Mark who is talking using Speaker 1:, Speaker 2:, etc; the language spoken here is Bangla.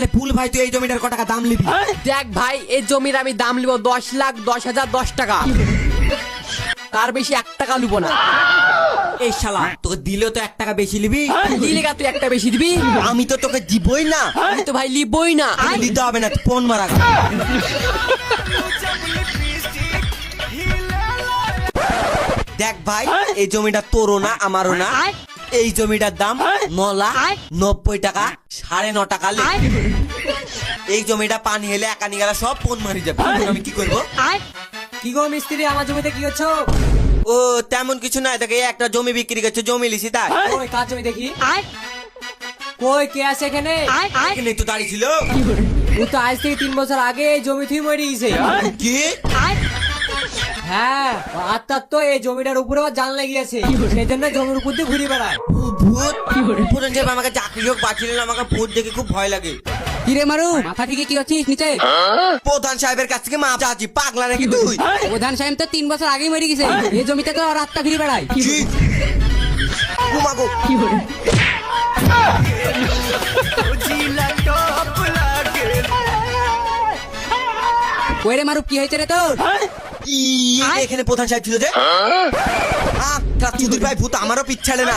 Speaker 1: তাহলে ফুল ভাই তুই এই জমিটার ক টাকা দাম নিবি?
Speaker 2: দেখ ভাই, এই জমির আমি দাম নিব 10,10,010 টাকা, তার বেশি 1 টাকা নিব না।
Speaker 1: এই শালা তোকে দিলেও তো 1 টাকা বেশি নিবি।
Speaker 2: দিলে গা তুই একটা বেশি দিবি?
Speaker 1: আমি তো তোকে দিবই না।
Speaker 2: আমি তো ভাই লিবই না।
Speaker 1: তোকে দিতে হবে না, তুই ফোন মারা। দেখ ভাই, এই জমিটা তোরও না আমারও না। এই জমিটার দাম 9,90,000 টাকা, 9.5 টাকা লে। এই জমিটা পানি হলে একানি গেলা সব ফোন মারি যাবে। এখন আমি কি করবো?
Speaker 3: কি গো মিস্ত্রি, আমার জমিতে কি হচ্ছে?
Speaker 1: ও তেমন কিছু নাই, দেখে একটা জমি বিক্রি করছে, জমি লিছি তাই।
Speaker 3: ওই কার জমি দেখি? কই কে আছে এখানে?
Speaker 1: এখানে তো দাঁড়িয়ে ছিল।
Speaker 3: ও তো আজ থেকে 3 বছর আগে এই জমি থেকে মরে গেছে।
Speaker 1: কি?
Speaker 3: হ্যাঁ, আত্মার তো এই জমিটার উপরে আবার জান লেগে গেছে, সেই জন্য জমির উপর দিয়ে ঘুরে বেড়ায়।
Speaker 1: ও ভূত! প্রধান সাহেব আমাকে চাকরি হোক বাঁচিলেন, আমাকে ভূত দেখে খুব ভয় লাগে।
Speaker 4: কিরে মারু, মাথা থেকে কি হচ্ছিস নিচে?
Speaker 1: প্রধান সাহেবের কাছ থেকে মাপ চাচ্ছি, পাগলা নাকি তুই?
Speaker 4: প্রধান সাহেব তো 3 বছর আগেই মরে গেছে, এই জমিতে তো রাতটা ঘুরে বেড়ায়।
Speaker 1: কি? ঘুমাগো।
Speaker 4: কই রে মারু, কি হয়েছে রে তোর?
Speaker 1: এখানে প্রধান সাহেব ছিল যে? চুদির ভাই ভূত আমারও পিছাড়ে না।